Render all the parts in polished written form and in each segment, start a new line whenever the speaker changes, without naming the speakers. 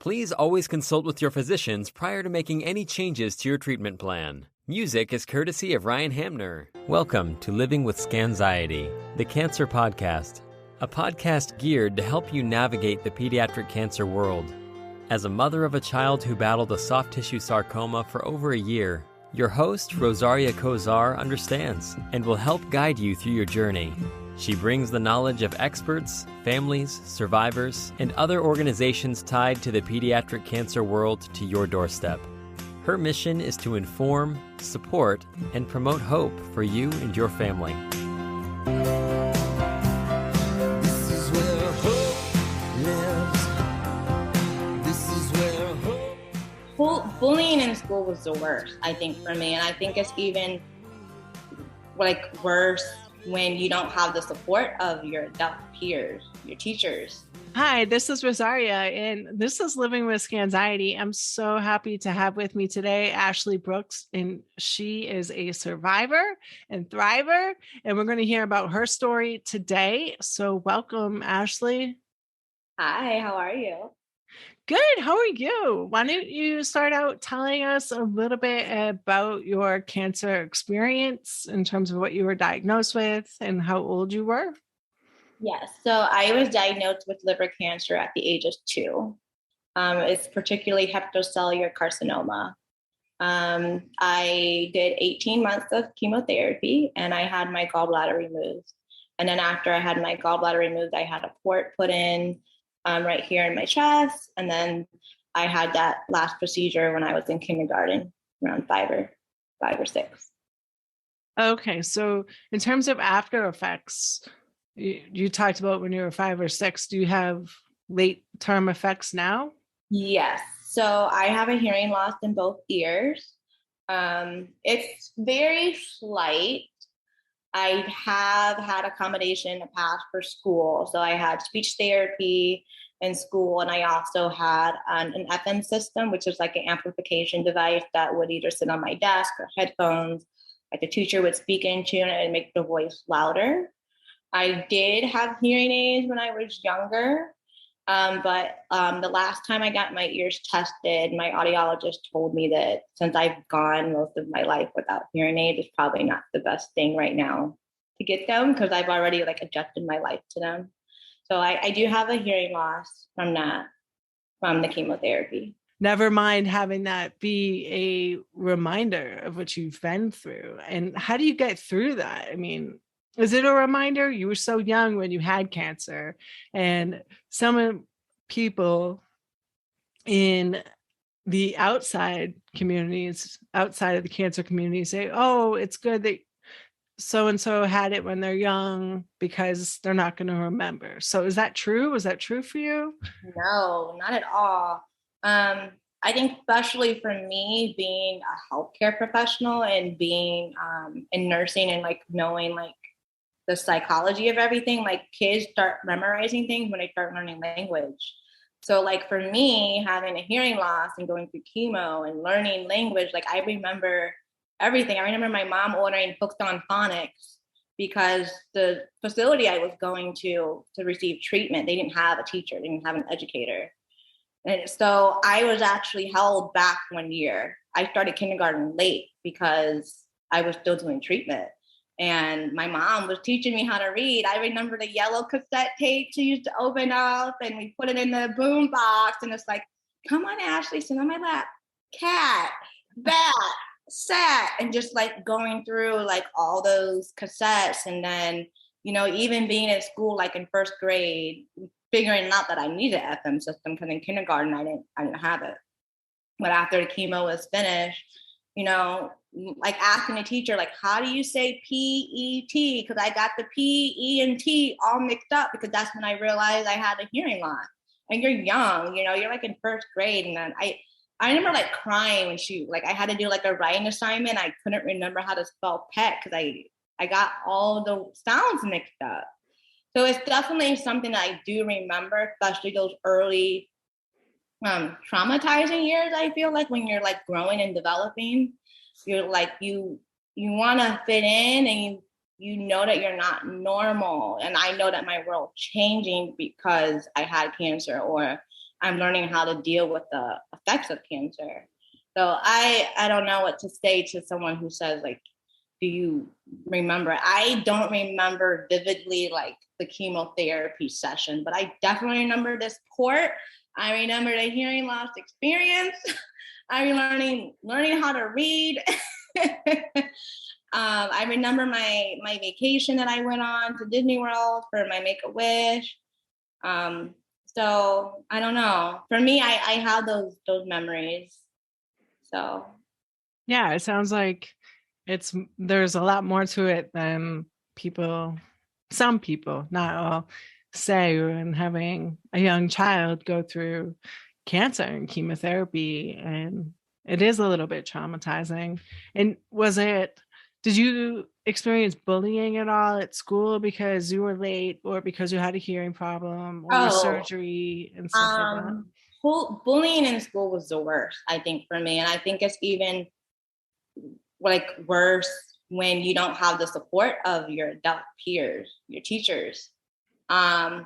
Please always consult with your physicians prior to making any changes to your treatment plan. Music is courtesy of Ryan Hamner. Welcome to Living with Scanxiety, the Cancer Podcast, a podcast geared to help you navigate the pediatric cancer world. As a mother of a child who battled a soft tissue sarcoma for over a year, your host, Rosaria Kozar, understands and will help guide you through your journey. She brings the knowledge of experts, families, survivors, and other organizations tied to the pediatric cancer world to your doorstep. Her mission is to inform, support, and promote hope for you and your family.
This is where hope lives. This is where hope...
Bullying in school was the worst, I think, for me. And I think it's even worse when you don't have the support of your adult peers, your teachers.
Hi, this is Rosaria, and this is Living with Scanxiety. I'm so happy to have with me today Ashley Brooks, and she is a survivor and thriver, and we're going to hear about her story today. So welcome, Ashley.
Hi, how are you?
Good. How are you? Why don't you start out telling us a little bit about your cancer experience in terms of what you were diagnosed with and how old you were?
Yes. So I was diagnosed with liver cancer at the age of 2. It's particularly hepatocellular carcinoma. I did 18 months of chemotherapy and I had my gallbladder removed. And then after I had my gallbladder removed, I had a port put in right here in my chest. And then I had that last procedure when I was in kindergarten, around 5 or 6.
Okay. So in terms of after effects, you talked about when you were 5 or 6, do you have late term effects now?
Yes. So I have a hearing loss in both ears. It's very slight. I have had accommodation in the past for school. So I had speech therapy in school, and I also had an FM system, which is like an amplification device that would either sit on my desk or headphones, like the teacher would speak into it and make the voice louder. I did have hearing aids when I was younger, but the last time I got my ears tested, my audiologist told me that since I've gone most of my life without hearing aids, it's probably not the best thing right now to get them because I've already adjusted my life to them. So I do have a hearing loss from the chemotherapy.
Never mind having that be a reminder of what you've been through. And how do you get through that? I mean, is it a reminder? You were so young when you had cancer, and some people in the outside communities, outside of the cancer community, say, oh, it's good that so-and-so had it when they're young because they're not going to remember. So is that true? Was that true for you?
No, not at all. I think especially for me being a healthcare professional and being in nursing and knowing the psychology of everything, kids start memorizing things when they start learning language. So for me, having a hearing loss and going through chemo and learning language, I remember everything. I remember my mom ordering books on phonics because the facility I was going to receive treatment, they didn't have a teacher, they didn't have an educator. And so I was actually held back 1 year. I started kindergarten late because I was still doing treatment. And my mom was teaching me how to read. I remember the yellow cassette tape she used to open up and we put it in the boom box. And it's come on, Ashley, sit on my lap. Cat, bat, sat. And just going through all those cassettes. And then, even being at school, in first grade, figuring out that I needed an FM system because in kindergarten, I didn't have it. But after the chemo was finished, asking the teacher, how do you say P-E-T? Because I got the P, E, and T all mixed up because that's when I realized I had a hearing loss. And you're young, you're in first grade. And then I remember crying when I had to do a writing assignment. I couldn't remember how to spell pet because I got all the sounds mixed up. So it's definitely something that I do remember, especially those early traumatizing years. I feel when you're growing and developing, you're you want to fit in and you know that you're not normal. And I know that my world changing because I had cancer or I'm learning how to deal with the effects of cancer. So I don't know what to say to someone who says, like, do you remember? I don't remember vividly like the chemotherapy session, but I definitely remember this port. I remember the hearing loss experience. I learning how to read. I remember my vacation that I went on to Disney World for my Make-A-Wish. So I don't know. For me, I have those memories. So
Yeah, it sounds like there's a lot more to it than some people, not all, say when having a young child go through cancer and chemotherapy, and it is a little bit traumatizing. And did you experience bullying at all at school because you were late or because you had a hearing problem or your surgery and stuff like that?
Bullying in school was the worst, I think, for me. And I think it's even like worse when you don't have the support of your adult peers, your teachers. I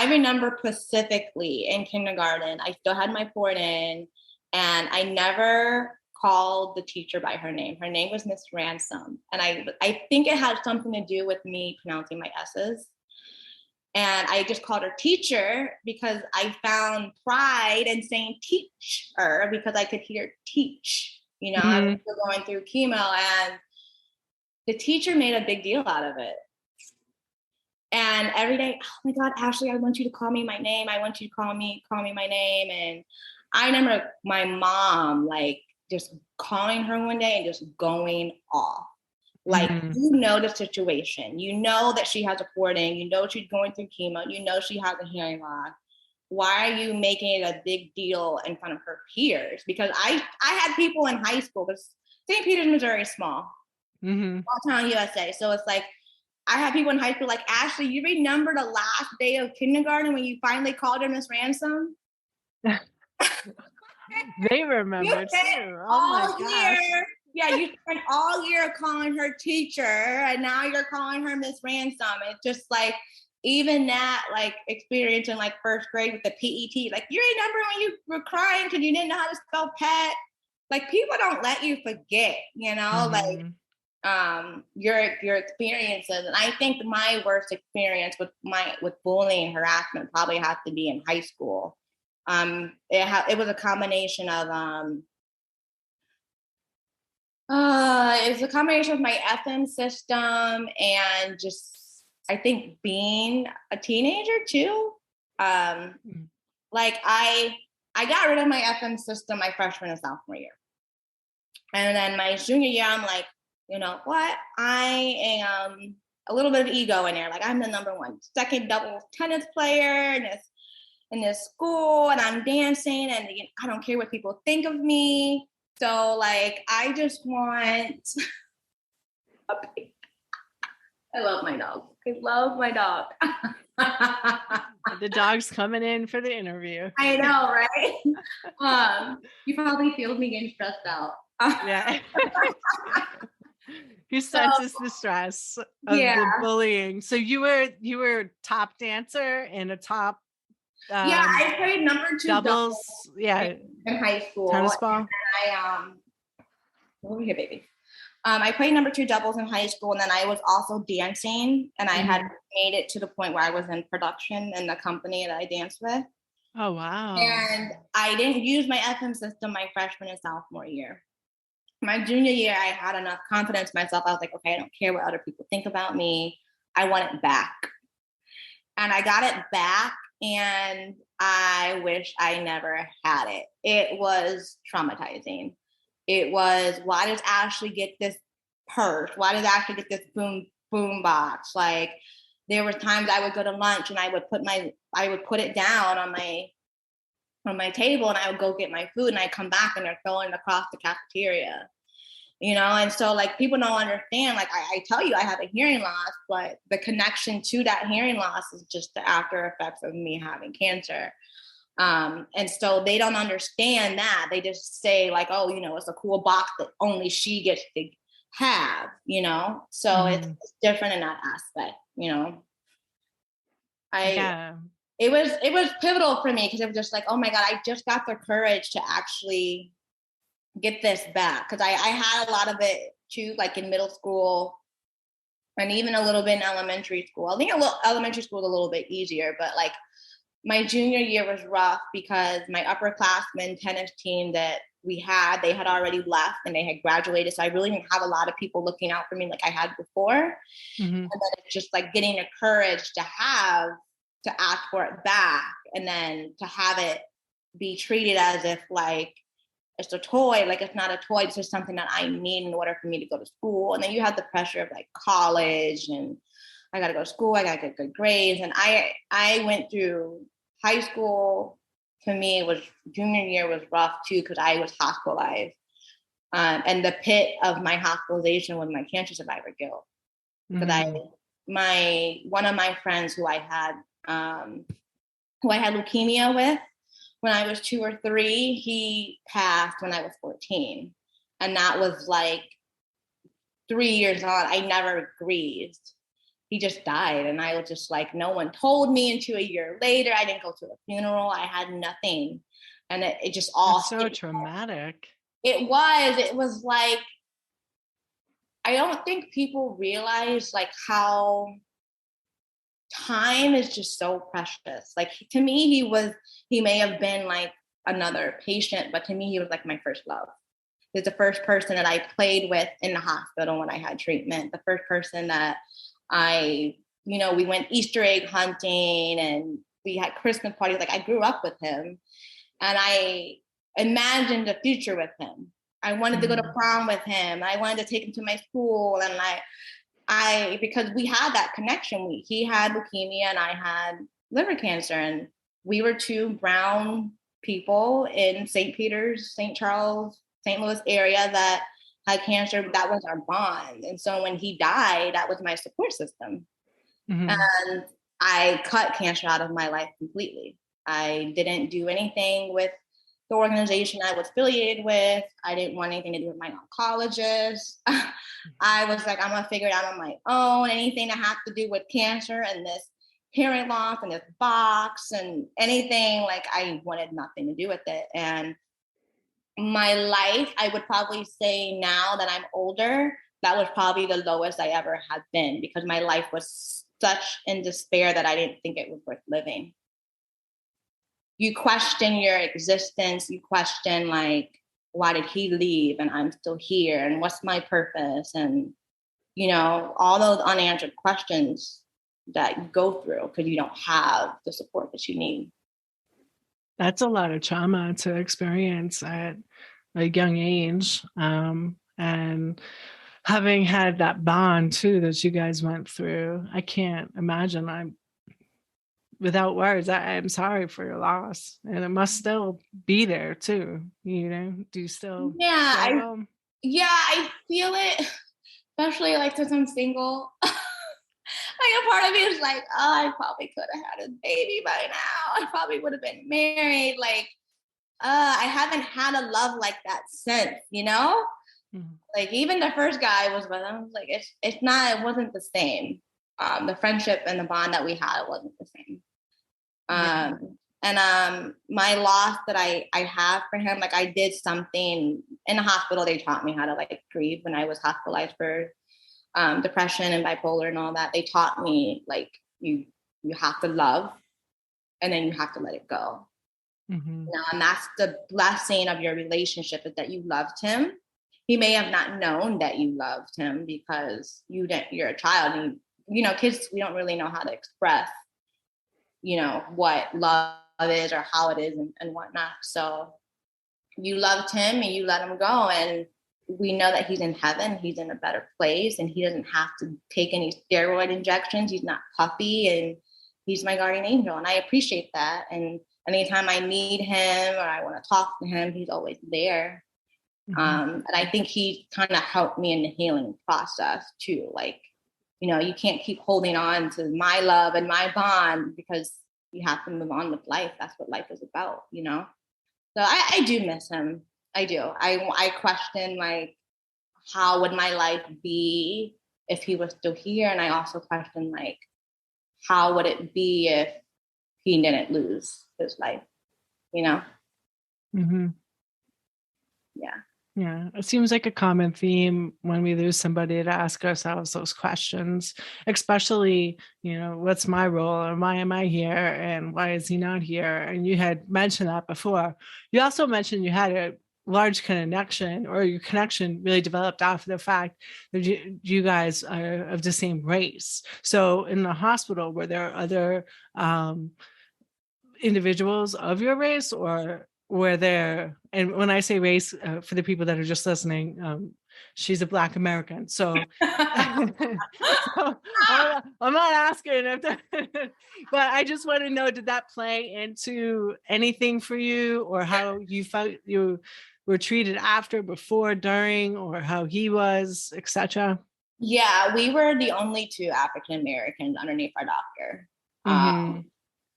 remember specifically in kindergarten, I still had my port in, and I never called the teacher by her name. Her name was Miss Ransom. And I think it had something to do with me pronouncing my S's. And I just called her teacher because I found pride in saying teacher because I could hear teach. You know, I was still going through chemo, and the teacher made a big deal out of it. And every day, oh my God, Ashley, I want you to call me my name. I want you to call me my name. And I remember my mom, like, just calling her one day and just going off. Like, you know the situation. You know that she has a port in. You know she's going through chemo. You know she has a hearing loss. Why are you making it a big deal in front of her peers? Because I had people in high school, because St. Peter's, Missouri is small. Small town USA. So it's like, I had people in high school like, Ashley, you remember the last day of kindergarten when you finally called her Miss Ransom?
They remember too. Oh my gosh.
Yeah, you spent all year calling her teacher, and now you're calling her Miss Ransom. It's just like, even that like experience in like first grade with the PET, like, you remember when you were crying because you didn't know how to spell pet? Like, people don't let you forget, you know, like your experiences. And I think my worst experience with bullying and harassment probably has to be in high school. It was a combination of it was a combination of my FM system and just, I think, being a teenager too. Like I got rid of my FM system my freshman and sophomore year. And then my junior year, I'm like, you know what? I am a little bit of ego in there. Like, I'm the number one second doubles tennis player in this school, and I'm dancing, and I don't care what people think of me. So like, I just want I love my dog.
The dog's coming in for the interview.
I know, right? You probably feel me getting stressed out.
Yeah. He senses the stress of the bullying. So you were top dancer and a top
I played number 2 doubles in high school.
Tennis ball.
And I over here, baby. I played number 2 doubles in high school, and then I was also dancing, and I had made it to the point where I was in production in the company that I danced with.
Oh wow.
And I didn't use my FM system my freshman and sophomore year. My junior year, I had enough confidence in myself. I was like, okay, I don't care what other people think about me. I want it back. And I got it back, and I wish I never had it. It was traumatizing. It was, why does Ashley get this purse? Why does Ashley get this boom box? Like, there were times I would go to lunch and I would put it down on my table, and I would go get my food, and I come back and they're throwing it across the cafeteria. You know, and so like, people don't understand, like, I tell you I have a hearing loss, but the connection to that hearing loss is just the after effects of me having cancer. And so they don't understand that. They just say like, oh, you know, it's a cool box that only she gets to have, you know? So it's different in that aspect, you know? it was pivotal for me because it was just like, oh my God, I just got the courage to actually get this back. Because I had a lot of it too, like in middle school and even a little bit in elementary school. I think elementary school was a little bit easier, but like my junior year was rough because my upperclassmen tennis team that they had already left and they had graduated. So I really didn't have a lot of people looking out for me like I had before.
Mm-hmm.
And then it's just like getting the courage to ask for it back, and then to have it be treated as if like it's a toy, like it's not a toy, it's just something that I need in order for me to go to school. And then you have the pressure of like college, and I got to go to school, I got to get good grades. And I went through high school. To me, it was junior year was rough too because I was hospitalized, and the pit of my hospitalization was my cancer survivor guilt. Because one of my friends who I had leukemia with when I was 2 or 3, he passed when I was 14, and that was like 3 years on. I never grieved. He just died, and I was just like, no one told me until a year later. I didn't go to a funeral. I had nothing, and it just all.
That's so traumatic.
It was like, I don't think people realize like how time is just so precious. Like to me, he may have been like another patient, but to me, he was like my first love. He was the first person that I played with in the hospital when I had treatment. The first person that we went Easter egg hunting and we had Christmas parties. Like I grew up with him, and I imagined a future with him. I wanted to go to prom with him. I wanted to take him to my school, and because we had that connection. He had leukemia and I had liver cancer, and we were 2 brown people in St. Peter's, St. Charles, St. Louis area that had cancer. That was our bond. And so when he died, that was my support system. Mm-hmm. And I cut cancer out of my life completely. I didn't do anything with the organization I was affiliated with. I didn't want anything to do with my oncologist. I was like, I'm gonna figure it out on my own. Anything that has to do with cancer and this hearing loss and this box and anything, like I wanted nothing to do with it. And my life, I would probably say now that I'm older, that was probably the lowest I ever had been, because my life was such in despair that I didn't think it was worth living. You question your existence. You question like, why did he leave and I'm still here? And what's my purpose? And, all those unanswered questions that you go through because you don't have the support that you need.
That's a lot of trauma to experience at a young age. And having had that bond too that you guys went through, I can't imagine. I'm without words. I'm sorry for your loss, and it must still be there too. Do you still?
Yeah, I feel it, especially like since I'm single. Like a part of me is like, oh, I probably could have had a baby by now. I probably would have been married. Like, I haven't had a love like that since. Mm-hmm. Like even the first guy I was with, I was like, it wasn't the same. The friendship and the bond that we had wasn't the same. And my loss that I have for him, like I did something in the hospital. They taught me how to like grieve when I was hospitalized for depression and bipolar and all that. They taught me like you have to love, and then you have to let it go. Mm-hmm. And that's the blessing of your relationship, is that you loved him. He may have not known that you loved him because you're a child, and kids, we don't really know how to express what love is or how it is and whatnot. So you loved him and you let him go, and we know that he's in heaven. He's in a better place, and he doesn't have to take any steroid injections. He's not puffy, and he's my guardian angel, and I appreciate that. And anytime I need him or I want to talk to him, he's always there. Mm-hmm. And I think he kind of helped me in the healing process too. Like, you can't keep holding on to my love and my bond, because you have to move on with life. That's what life is about, So I do miss him. I do. I question like, how would my life be if he was still here? And I also question like, how would it be if he didn't lose his life, you know?
Mm-hmm.
Yeah.
Yeah, it seems like a common theme when we lose somebody to ask ourselves those questions, especially, what's my role and why am I here and why is he not here? And you had mentioned that before. You also mentioned you had a large connection, or your connection really developed after the fact that you guys are of the same race. So in the hospital, were there other individuals of your race, or were there, and when I say race, for the people that are just listening, she's a Black American, so, so I'm not asking if that, but I just want to know, did that play into anything for you, or how you felt you were treated after, before, during, or how he was, etc.?
Yeah, we were the only two African Americans underneath our doctor.
Mm-hmm.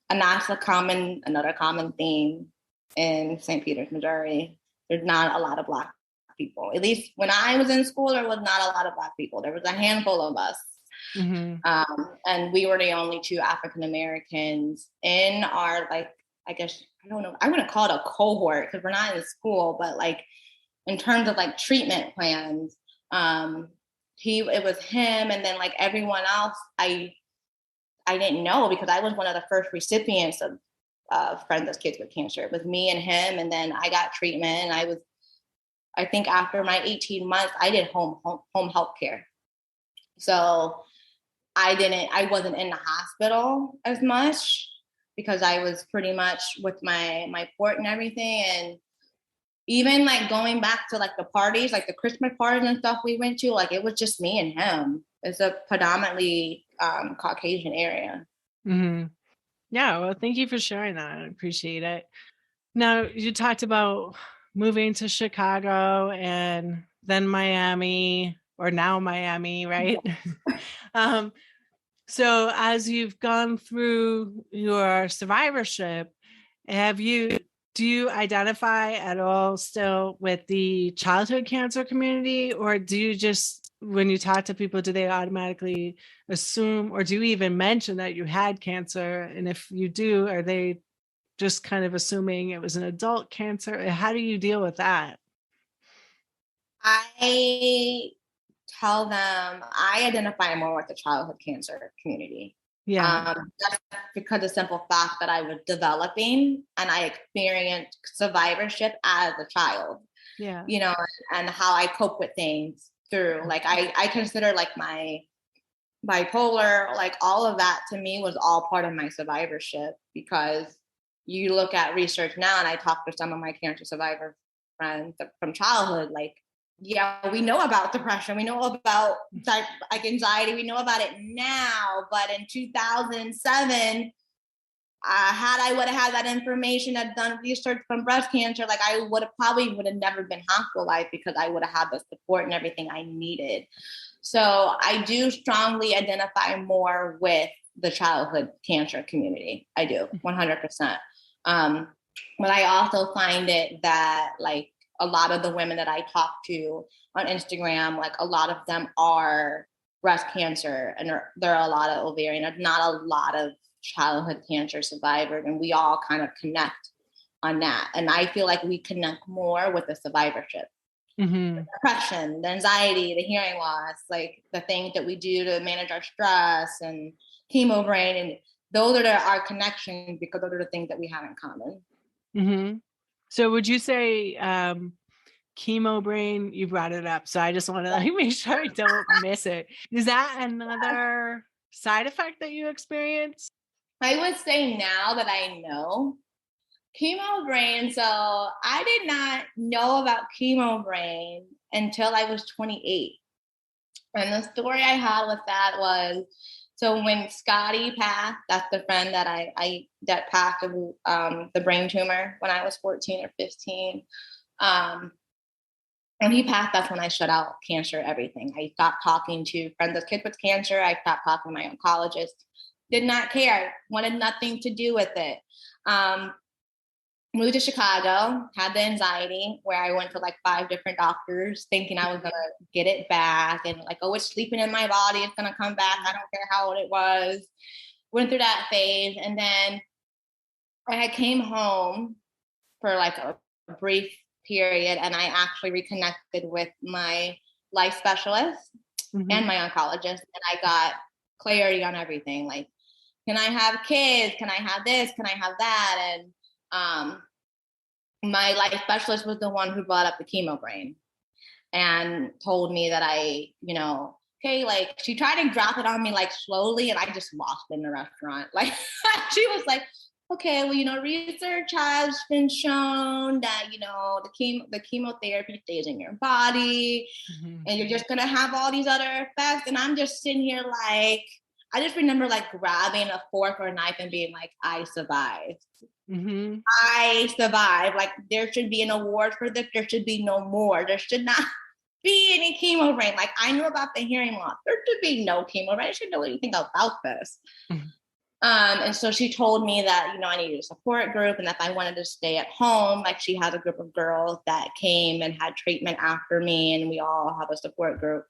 And that's another common theme in St. Peters, Missouri. There's not a lot of Black people. At least when I was in school, there was not a lot of Black people. There was a handful of us.
Mm-hmm.
And we were the only two African Americans in our, like, I guess, I don't know, I wouldn't call it a cohort because we're not in school, but like in terms of like treatment plans, it was him, and then like everyone else, I didn't know, because I was one of the first recipients of Friends of Kids with Cancer. It was me and him, and then I got treatment. And I think after my 18 months, I did home health care. So I wasn't in the hospital as much because I was pretty much with my port and everything. And even like going back to like the parties, like the Christmas parties and stuff we went to, like it was just me and him. It's a predominantly Caucasian area.
Mm-hmm. Yeah, well, thank you for sharing that. I appreciate it. Now, you talked about moving to Chicago and then Miami, or now Miami, right? So as you've gone through your survivorship, do you identify at all still with the childhood cancer community, or do you just, when you talk to people, do they automatically assume, or do you even mention that you had cancer? And if you do, are they just kind of assuming it was an adult cancer? How do you deal with that?
I tell them I identify more with the childhood cancer community.
Yeah.
Just because of the simple fact that I was developing and I experienced survivorship as a child,
Yeah.
And how I cope with things through, like, I consider like my bipolar, like all of that to me was all part of my survivorship, because you look at research now, and I talk to some of my cancer survivor friends from childhood, like, yeah, we know about depression, we know about like anxiety, we know about it now, but in 2007, had I would have had that information, had done research from breast cancer, like I would have never been hospitalized, because I would have had the support and everything I needed. So I do strongly identify more with the childhood cancer community. I do, 100%. But I also find it that like a lot of the women that I talk to on Instagram, like a lot of them are breast cancer, and there are a lot of ovarian. There's not a lot of childhood cancer survivors, and we all kind of connect on that. And I feel like we connect more with the survivorship.
Mm-hmm.
The depression, the anxiety, the hearing loss, like the things that we do to manage our stress, and chemo brain, and those are our connections, because those are the things that we have in common.
Mm-hmm. So would you say chemo brain, you brought it up, so I just want to like make sure I don't miss it. Is that another side effect that you experience?
I would say now that I know chemo brain, so I did not know about chemo brain until I was 28. And the story I had with that was, so when Scotty passed, that's the friend that that passed of the brain tumor when I was 14 or 15. When he passed, that's when I shut out cancer, everything. I stopped talking to Friends of Kids with Cancer. I stopped talking to my oncologist. Did not care. Wanted nothing to do with it. Moved to Chicago, had the anxiety where I went to like 5 different doctors thinking I was going to get it back. And like, oh, it's sleeping in my body. It's going to come back. I don't care how old it was. Went through that phase. And then I came home for like a brief period, and I actually reconnected with my life specialist and my oncologist, and I got clarity on everything. Like, can I have kids? Can I have this? Can I have that? And my life specialist was the one who brought up the chemo brain and told me that okay, like she tried to drop it on me like slowly, and I just lost in the restaurant. Like she was like, okay, well, research has been shown that, the chemotherapy stays in your body and you're just going to have all these other effects. And I'm just sitting here like, I just remember like grabbing a fork or a knife and being like, I survived. I survived. Like there should be an award for this. There should be no more. There should not be any chemo brain. Like I knew about the hearing loss. There should be no chemo brain. I should know anything about this. And so she told me that, I needed a support group, and if I wanted to stay at home, like she had a group of girls that came and had treatment after me, and we all have a support group.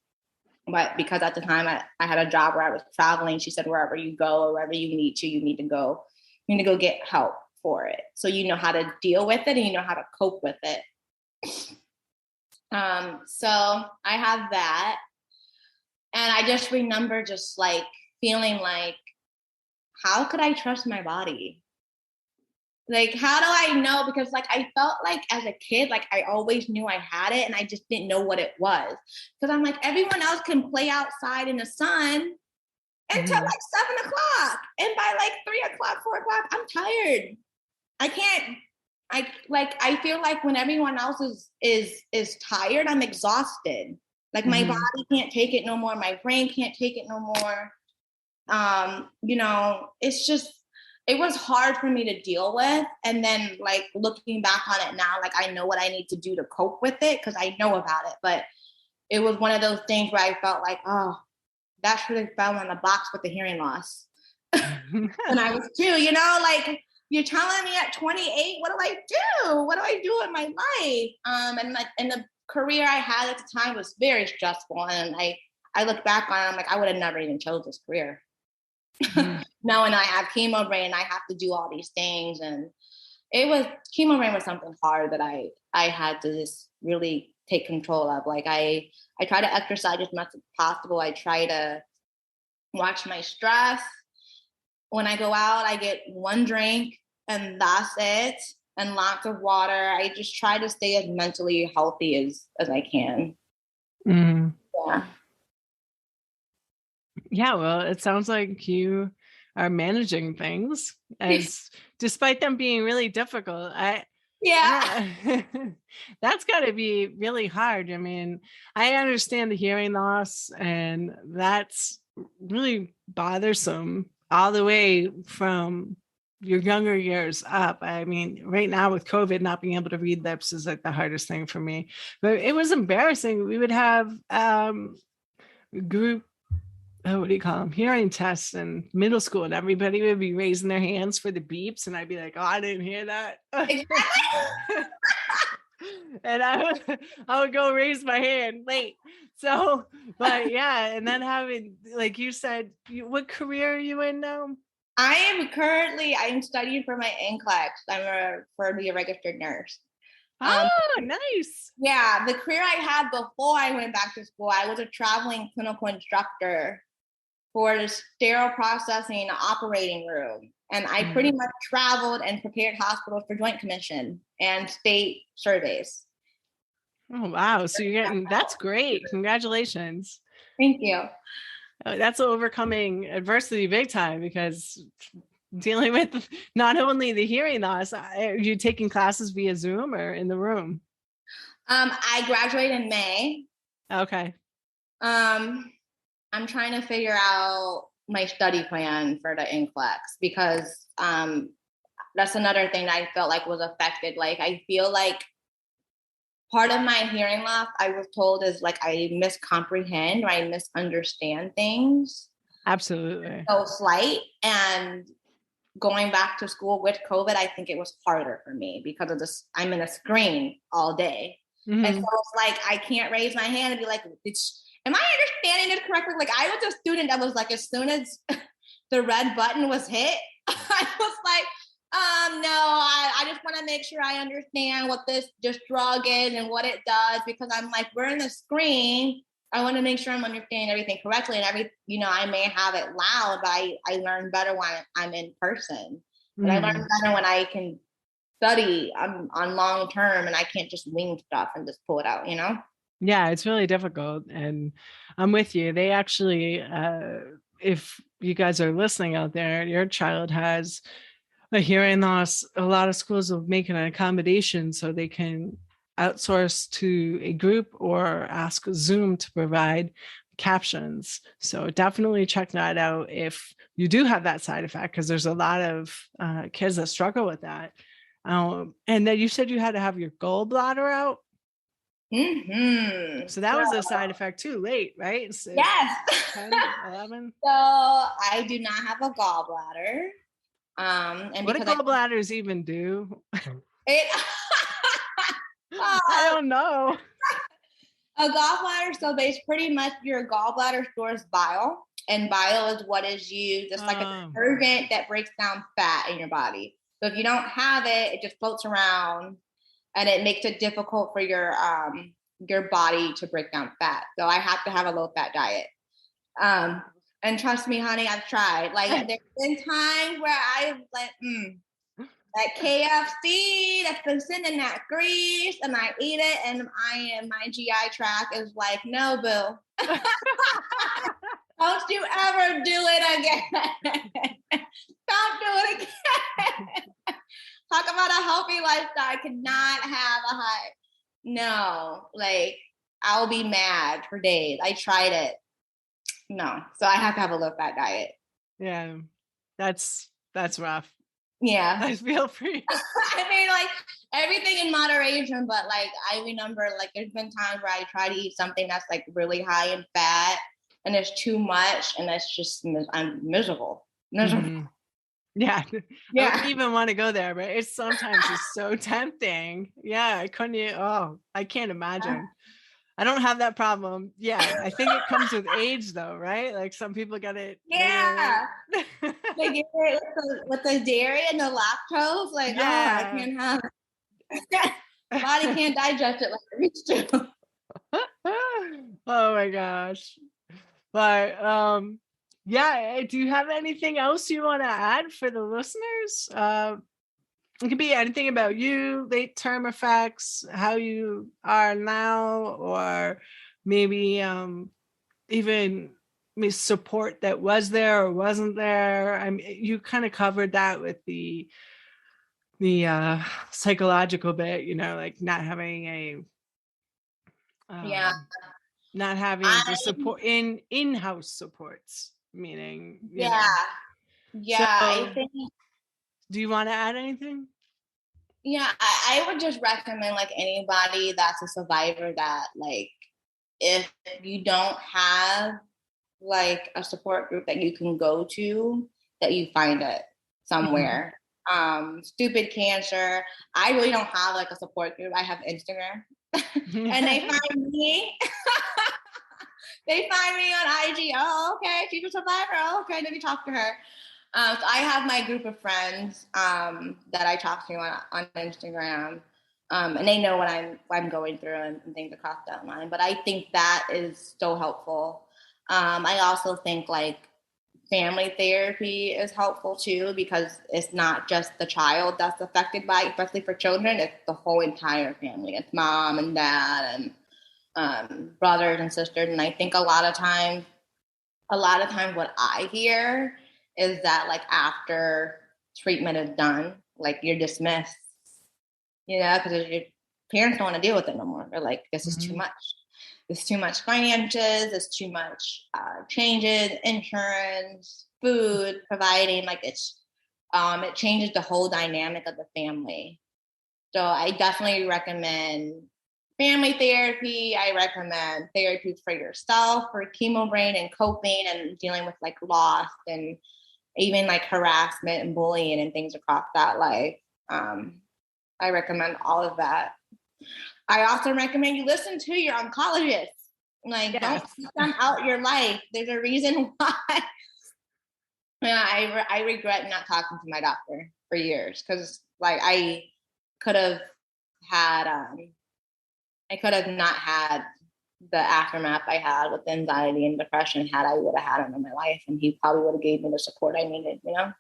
But because at the time I had a job where I was traveling, she said, wherever you go or wherever you need to go. You need to go get help for it. So you know how to deal with it and you know how to cope with it. So I have that. And I just remember just like feeling like, how could I trust my body? Like, how do I know? Because like, I felt like as a kid, like I always knew I had it and I just didn't know what it was. Because I'm like, everyone else can play outside in the sun until like 7:00. And by like 3:00, 4:00, I'm tired. I can't, I feel like when everyone else is tired, I'm exhausted. Like my body can't take it no more. My brain can't take it no more. It was hard for me to deal with. And then like looking back on it now, like I know what I need to do to cope with it because I know about it. But it was one of those things where I felt like, oh, that should have fell in the box with the hearing loss. And I was 2, like you're telling me at 28, what do I do? What do I do in my life? And the career I had at the time was very stressful. And I look back on it, I'm like, I would have never even chose this career. Knowing I have chemo brain and I have to do all these things. And chemo brain was something hard that I had to just really take control of. Like I try to exercise as much as possible. I try to watch my stress. When I go out, I get 1 drink and that's it. And lots of water. I just try to stay as mentally healthy as I can. Yeah.
Yeah, well, it sounds like you are managing things despite them being really difficult. That's got to be really hard. I mean, I understand the hearing loss, and that's really bothersome all the way from your younger years up. I mean, right now with COVID, not being able to read lips is like the hardest thing for me. But it was embarrassing. We would have group, what do you call them, hearing tests in middle school, and everybody would be raising their hands for the beeps, and I'd be like, oh, I didn't hear that. And I would go raise my hand late. So, but yeah, and then having, like you said, what career are you in now?
I'm studying for my NCLEX. I'm a registered nurse.
Nice.
Yeah, the career I had before I went back to school, I was a traveling clinical instructor for the sterile processing operating room. And I pretty much traveled and prepared hospitals for Joint Commission and state surveys.
Oh, wow. So that's great. Congratulations.
Thank you.
That's overcoming adversity big time, because dealing with not only the hearing loss, are you taking classes via Zoom or in the room?
I graduated in May.
Okay.
I'm trying to figure out my study plan for the NCLEX, because that's another thing that I felt like was affected. Like, I feel like part of my hearing loss, I was told, is like I miscomprehend or I misunderstand things.
Absolutely.
So slight. And going back to school with COVID, I think it was harder for me because of this. I'm in a screen all day. And so it's like, I can't raise my hand and be like, am I understanding this correctly? Like, I was a student that was like, as soon as the red button was hit, I was like, No, I just want to make sure I understand what this drug is and what it does, because I'm like, we're in the screen. I want to make sure I'm understanding everything correctly, and I may have it loud, but I learn better when I'm in person. But I learn better when I can study on long term, and I can't just wing stuff and just pull it out,
Yeah, it's really difficult. And I'm with you. They actually, if you guys are listening out there, your child has a hearing loss, a lot of schools will make an accommodation so they can outsource to a group or ask Zoom to provide captions. So definitely check that out if you do have that side effect, because there's a lot of kids that struggle with that. And then you said you had to have your gallbladder out.
Mm-hmm.
So that was a side effect too, late, right? So
Yes.
10, 11.
So I do not have a gallbladder. And
What do
because
gallbladders even do?
it,
I don't know.
a gallbladder, so basically pretty much your gallbladder stores bile, and bile is what is used. It's like a detergent that breaks down fat in your body. So if you don't have it, it just floats around, and it makes it difficult for your body to break down fat. So I have to have a low fat diet. And trust me, honey, I've tried. Like there's been times where I've like, that KFC that's been sitting in that grease, and I eat it, and my GI tract is like, no, boo. Don't you ever do it again. Don't do it again. Talk about a healthy lifestyle. I cannot have a high. No, like I'll be mad for days. I tried it. No, so I have to have a low fat diet.
Yeah, that's rough.
Yeah,
I feel for you.
I mean, like everything in moderation, but like I remember, like there's been times where I try to eat something that's like really high in fat, and it's too much, and that's just I'm miserable.
Mm-hmm. Yeah. I
Yeah.
don't even want to go there, but it's sometimes it's so tempting. Yeah, I can't imagine. I don't have that problem. Yeah, I think it comes with age though, right? Like some people get it.
Yeah. They get it with the dairy and the lactose. Like,
yeah.
I can't have it. Body can't digest it like it used to.
Oh my gosh. But yeah, do you have anything else you want to add for the listeners? It could be anything about you, late term effects, how you are now, or maybe even support that was there or wasn't there. I mean, you kind of covered that with the psychological bit, like not having not having the support in-house supports, meaning
yeah.
So,
I think.
Do you want to add anything?
Yeah, I would just recommend like anybody that's a survivor that like if you don't have like a support group that you can go to, that you find it somewhere. Stupid cancer. I really don't have like a support group. I have Instagram. And they find me. They find me on IG. Oh, okay, she's a survivor. Oh, okay, let me talk to her. So I have my group of friends that I talk to on Instagram, and they know what I'm going through and things across that line. But I think that is so helpful. I also think like family therapy is helpful too, because it's not just the child that's affected by it, especially for children. It's the whole entire family. It's mom and dad and brothers and sisters. And I think a lot of times what I hear is that like after treatment is done, like you're dismissed, because your parents don't want to deal with it no more. They're like, this is too much. It's too much finances. It's too much changes, insurance, food, providing. Like it changes the whole dynamic of the family. So I definitely recommend family therapy. I recommend therapy for yourself, for chemo brain and coping and dealing with like loss and even like harassment and bullying and things across that life. I recommend all of that. I also recommend you listen to your oncologist. Like, don't dump out your life. There's a reason why Yeah, I regret not talking to my doctor for years because like I could have had I could have not had the aftermath I had with anxiety and depression had I would have had him in my life, and he probably would have gave me the support I needed, you know?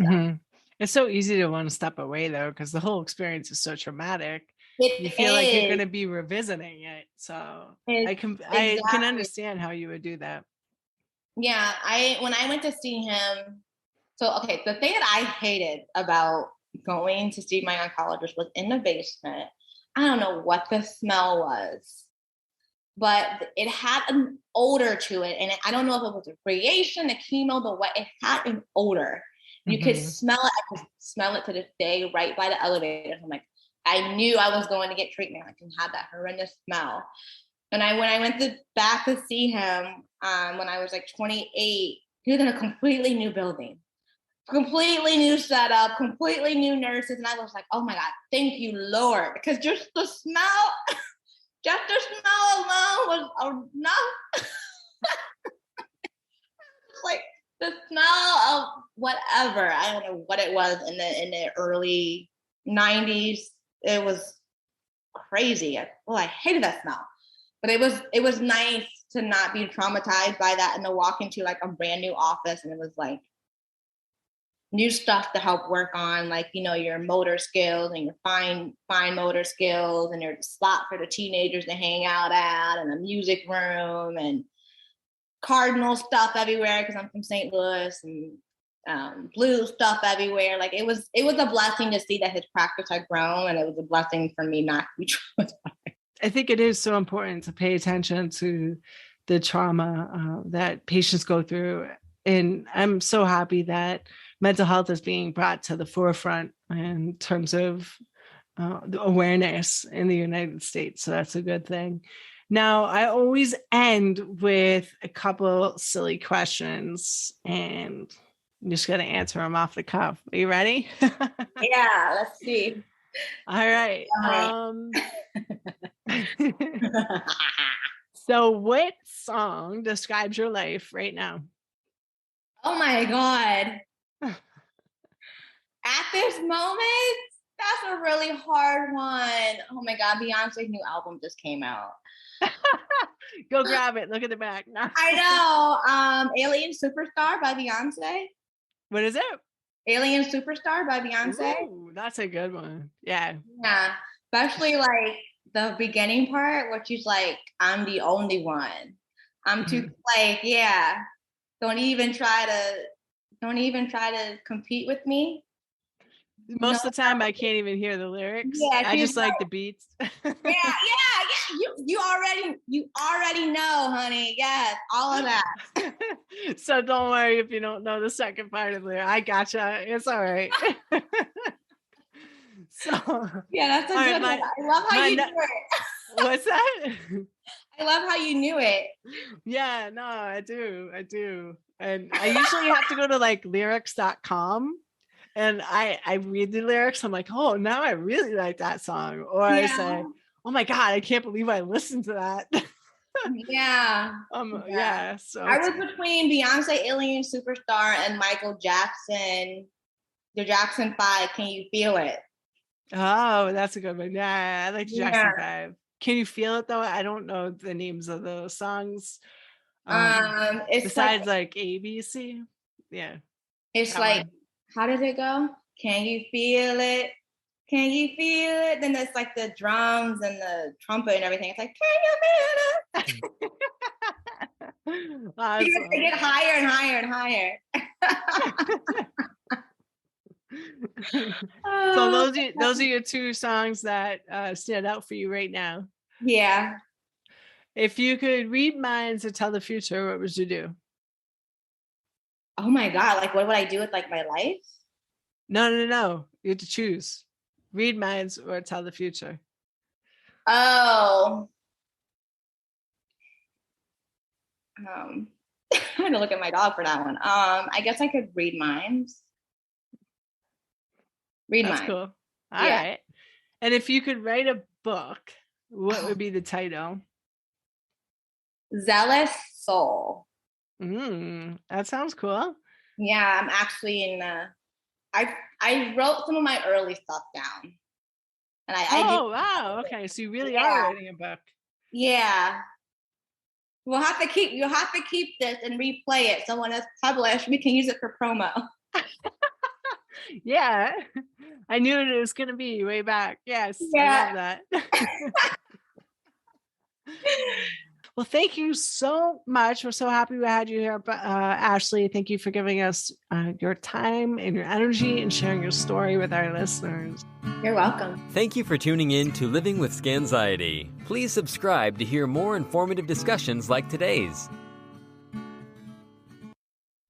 So
Mhm. It's so easy to want to step away though, because the whole experience is so traumatic. You
it
feel like you're going
is
to be revisiting it. So
it's
I can
exactly.
understand how you would do that.
Yeah, I when I went to see him, so okay, the thing that I hated about going to see my oncologist was in the basement. I don't know what the smell was, but it had an odor to it. And I don't know if it was a radiation, a chemo, but what it had an odor. You could
Mhm.
smell it. I could smell it to this day right by the elevator. I'm like, I knew I was going to get treatment. I can have that horrendous smell. And when I went back to see him when I was like 28, he was in a completely new building, completely new setup, completely new nurses. And I was like, oh my God, thank you, Lord. Because just the smell, just the smell alone was enough. Like the smell of whatever. I don't know what it was in the early 90s. It was crazy. I hated that smell. But it was nice to not be traumatized by that and to walk into like a brand new office, and it was like new stuff to help work on, like, you know, your motor skills and your fine motor skills, and your spot for the teenagers to hang out at, and a music room, and cardinal stuff everywhere because I'm from St. Louis, and blue stuff everywhere. Like it was a blessing to see that his practice had grown, and it was a blessing for me not to be traumatized.
I think it is so important to pay attention to the trauma that patients go through. And I'm so happy that mental health is being brought to the forefront in terms of the awareness in the United States. So that's a good thing. Now, I always end with a couple silly questions, and I'm just going to answer them off the cuff. Are you ready?
Yeah, let's see.
All right.
Right.
So, what song describes your life right now?
Oh my God. At this moment, that's a really hard one. Oh my God, Beyonce's new album just came out.
Go grab it. Look at the back.
I know. Alien Superstar by Beyonce.
What is it?
Alien Superstar by Beyonce.
Ooh, that's a good one. Yeah.
Yeah. Especially like the beginning part, where she's like, I'm the only one. I'm too like, yeah. Don't even try to compete with me.
Most of the time, I can't even hear the lyrics.
Yeah,
I just like the beats.
yeah. You already know, honey. Yes, all of that.
So don't worry if you don't know the second part of it. I gotcha. It's all right. So
Yeah, that's a good one. I love how you knew it.
What's that?
I love how you knew it.
Yeah, no, I do. And I usually have to go to like lyrics.com, and I read the lyrics. I'm like, oh, now I really like that song. Or I say, oh my God, I can't believe I listened to that.
Yeah.
Yeah. So
I was between Beyonce, Alien Superstar, and Michael Jackson, the Jackson 5. Can you feel it?
Oh, that's a good one. Yeah, I like Jackson
Yeah.
5. Can you feel it though? I don't know the names of those songs.
It's
Besides like ABC. Yeah.
it's
That
like,
one.
how does it go? Can you feel it? Can you feel it? Then there's like the drums and the trumpet and everything. It's like, can you feel it?
Awesome.
They get higher and higher and higher.
So those are your two songs that stand out for you right now.
Yeah.
If you could read minds or tell the future, what would you do?
Oh my God. Like, what would I do with like my life?
No. You have to choose. Read minds or tell the future.
Oh. I'm gonna look at my dog for that one. I guess I could read minds.
That's cool. All right. And if you could write a book, what would be the title?
Zealous Soul.
That sounds cool.
Yeah, I'm actually in I wrote some of my early stuff down. And I
Oh,
do
wow. Okay. So you really are
yeah.
writing a book.
Yeah. You'll have to keep this and replay it. So when it's published, we can use it for promo.
Yeah. I knew it was going to be way back. Yes. I
Yeah.
love that. Well, thank you so much. We're so happy we had you here, Ashley. Thank you for giving us your time and your energy and sharing your story with our listeners.
You're welcome.
Thank you for tuning in to Living with Scanxiety. Please subscribe to hear more informative discussions like today's.